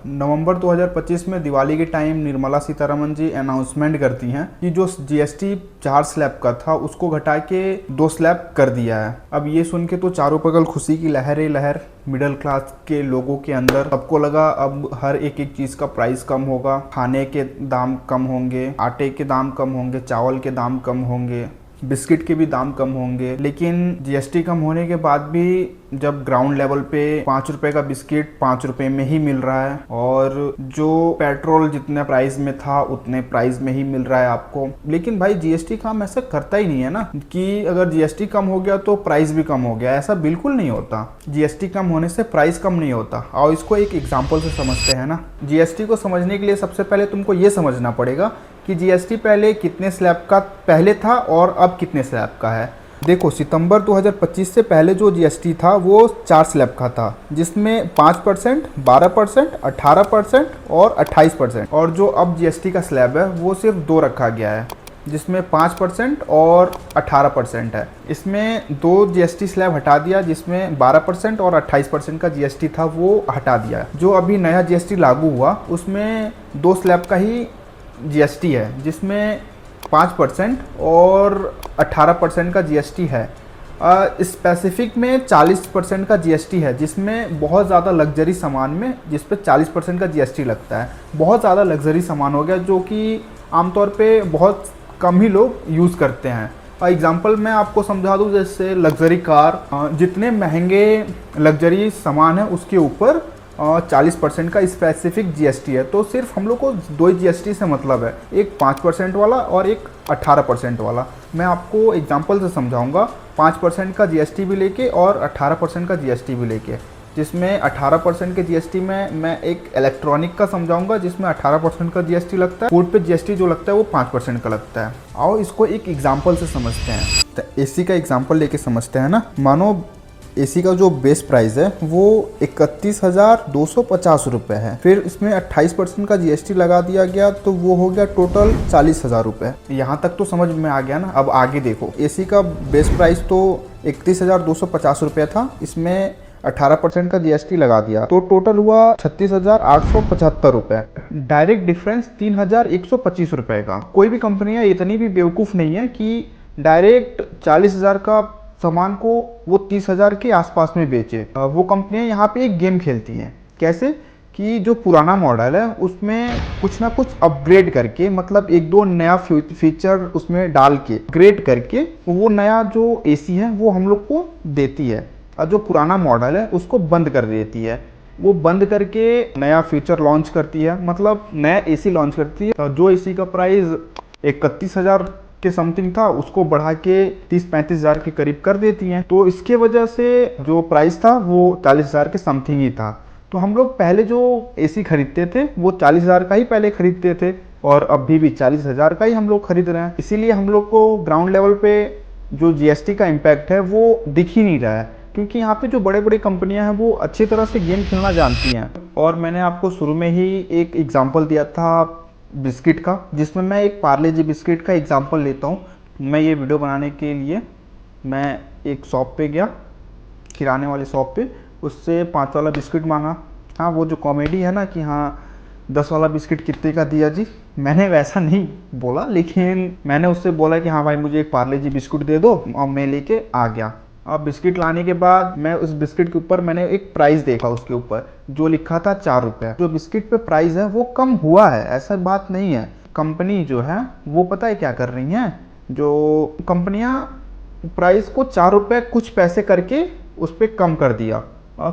नवंबर 2025 में दिवाली के time Nirmala Sitharaman ji announcement करती हैं कि जो जीएसटी 4 स्लैब का था उसको घटा के 2 स्लैब कर दिया है। अब ये सुन के तो चारों बगल खुशी की लहर ही लहर मिडिल क्लास के लोगों के अंदर। सबको लगा अब हर एक एक चीज़ का प्राइस कम होगा, खाने के दाम कम होंगे, आटे के दाम कम होंगे, चावल के दाम कम होंगे, बिस्किट के भी दाम कम होंगे। लेकिन जीएसटी कम होने के बाद भी जब ग्राउंड लेवल पे 5 रुपए का बिस्किट 5 रुपए में ही मिल रहा है और जो पेट्रोल जितने प्राइस में था उतने प्राइस में ही मिल रहा है आपको। लेकिन भाई जीएसटी काम ऐसा करता ही नहीं है ना कि अगर जीएसटी कम हो गया तो प्राइस भी कम हो गया। ऐसा बिल्कुल नहीं होता। जीएसटी कम होने से प्राइस कम नहीं होता। और इसको एक एग्जाम्पल से समझते हैं ना। जीएसटी को समझने के लिए सबसे पहले तुमको ये समझना पड़ेगा कि जीएसटी पहले कितने स्लैब का पहले था और अब कितने स्लैब का है। देखो, सितंबर 2025 से पहले जो जीएसटी था वो 4 स्लैब का था, जिसमें 5%, 12%, 18% और 28%। और जो अब जीएसटी का स्लैब है वो सिर्फ 2 रखा गया है, जिसमें 5% और 18% है। इसमें 2 जीएसटी स्लैब हटा दिया, जिसमें 12% और 28% का जीएसटी था वो हटा दिया। जो अभी नया जीएसटी लागू हुआ उसमें 2 स्लैब का ही जीएसटी है, जिसमें 5% और 18% का जीएसटी है। स्पेसिफिक में 40% का जीएसटी है, जिसमें बहुत ज़्यादा लग्जरी सामान में जिस पे 40% का जीएसटी लगता है। बहुत ज़्यादा लग्जरी सामान हो गया जो कि आमतौर पे बहुत कम ही लोग यूज़ करते हैं। एग्जांपल मैं आपको समझा दूँ, जैसे लग्जरी कार, जितने महंगे लग्जरी सामान है उसके ऊपर 40% का स्पेसिफिक जीएसटी है। तो सिर्फ हम लोग को 2 जीएसटी से मतलब है, एक 5% वाला और एक 18% वाला। मैं आपको एग्जांपल से समझाऊंगा, 5% का जीएसटी भी लेके और 18% का जीएसटी भी लेके। जिसमें 18% के जीएसटी में मैं एक इलेक्ट्रॉनिक का समझाऊंगा, जिसमें 18% का जीएसटी लगता है। फूड पे जीएसटी जो लगता है वो 5% का लगता है। आओ इसको एक एग्जाम्पल से समझते हैं। तो एसी का एग्जाम्पल लेके समझते हैं ना। मानो एसी का जो बेस प्राइस है वो 31,250 रुपये है। फिर इसमें 28% का जीएसटी लगा दिया गया तो वो हो गया टोटल 40,000 रुपये। यहाँ तक तो समझ में आ गया ना। अब आगे देखो, एसी का बेस प्राइस तो 31,250 रुपये था, इसमें 18% का जीएसटी लगा दिया तो टोटल हुआ 36,875 रुपये। डायरेक्ट डिफरेंस 3,125 रुपये का। कोई भी कंपनियां इतनी भी बेवकूफ़ नहीं है कि डायरेक्ट 40,000 का सामान को वो 30,000 के आसपास में बेचे। वो कंपनियां यहाँ पे एक गेम खेलती हैं। कैसे कि जो पुराना मॉडल है उसमें कुछ ना कुछ अपग्रेड करके, मतलब 1-2 नया फीचर उसमें डाल के ग्रेड करके वो नया जो एसी है वो हम लोग को देती है, और जो पुराना मॉडल है उसको बंद कर देती है। वो बंद करके नया फीचर लॉन्च करती है, मतलब नया एसी लॉन्च करती है। तो जो एसी का प्राइस 31,000 के समथिंग था उसको बढ़ा के 30-35 हज़ार के करीब कर देती हैं। तो इसके वजह से जो प्राइस था वो 40,000 के समथिंग ही था। तो हम लोग पहले जो एसी खरीदते थे वो 40,000 का ही पहले खरीदते थे, और अभी भी 40,000 का ही हम लोग खरीद रहे हैं। इसीलिए हम लोग को ग्राउंड लेवल पे जो जीएसटी का इम्पैक्ट है वो दिख ही नहीं रहा है, क्योंकि यहाँ पे जो बड़े बड़े कंपनियां हैं वो अच्छी तरह से गेम खेलना जानती हैं। और मैंने आपको शुरू में ही एक एग्जांपल दिया था बिस्किट का, जिसमें मैं एक पार्ले जी बिस्किट का एग्जांपल लेता हूँ। मैं ये वीडियो बनाने के लिए मैं एक शॉप पे गया, किराने वाले शॉप पे, उससे 5 वाला बिस्किट मांगा। हाँ, वो जो कॉमेडी है ना कि हाँ 10 वाला बिस्किट कितने का दिया जी, मैंने वैसा नहीं बोला, लेकिन मैंने उससे बोला कि हाँ भाई मुझे एक पार्ले जी बिस्कुट दे दो, और मैं लेके आ गया। अब बिस्किट लाने के बाद मैं उस बिस्किट के ऊपर मैंने एक प्राइस देखा, उसके ऊपर जो लिखा था 4 रुपये। जो बिस्किट पे प्राइस है वो कम हुआ है, ऐसा बात नहीं है। कंपनी जो है वो पता है क्या कर रही हैं, जो कंपनियां प्राइस को 4 रुपये कुछ पैसे करके उस पर कम कर दिया,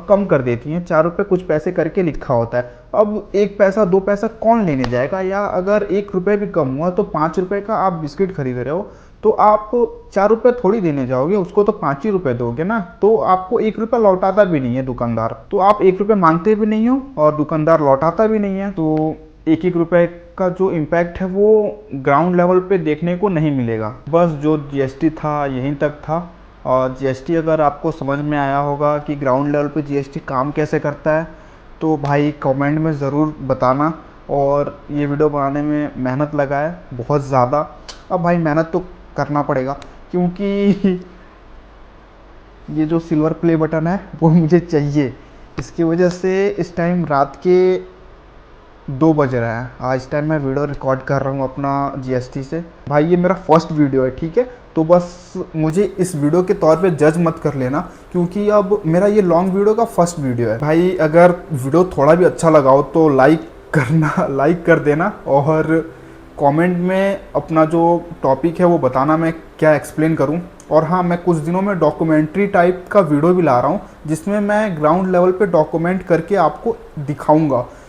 कम कर देती हैं। 4 रुपये कुछ पैसे करके लिखा होता है। अब 1 पैसा 2 पैसा कौन लेने जाएगा, या अगर 1 रुपये भी कम हुआ तो 5 रुपये का आप बिस्किट खरीद रहे हो तो आप 4 रुपये थोड़ी देने जाओगे, उसको तो 5 ही रुपये दोगे ना। तो आपको 1 रुपया लौटाता भी नहीं है दुकानदार, तो आप 1 रुपये मांगते भी नहीं हो और दुकानदार लौटाता भी नहीं है। तो 1-1 रुपये का जो इम्पैक्ट है वो ग्राउंड लेवल पे देखने को नहीं मिलेगा। बस जो जीएसटी था यहीं तक था। और जीएसटी अगर आपको समझ में आया होगा कि ग्राउंड लेवल पे जीएसटी काम कैसे करता है तो भाई कमेंट में ज़रूर बताना। और ये वीडियो बनाने में मेहनत लगा है बहुत ज़्यादा। अब भाई मेहनत तो करना पड़ेगा, क्योंकि ये जो सिल्वर प्ले बटन है वो मुझे चाहिए। इसकी वजह से इस टाइम रात के 2 बज रहा है। आज टाइम मैं वीडियो रिकॉर्ड कर रहा हूँ अपना जीएसटी से। भाई ये मेरा फर्स्ट वीडियो है, ठीक है, तो बस मुझे इस वीडियो के तौर पे जज मत कर लेना, क्योंकि अब मेरा ये लॉन्ग वीडियो का फर्स्ट वीडियो है। भाई अगर वीडियो थोड़ा भी अच्छा लगा हो तो लाइक कर देना, और कमेंट में अपना जो टॉपिक है वो बताना, मैं क्या एक्सप्लेन करूं। और हाँ, मैं कुछ दिनों में डॉक्यूमेंट्री टाइप का वीडियो भी ला रहा हूं, जिसमें मैं ग्राउंड लेवल पे डॉक्यूमेंट करके आपको दिखाऊंगा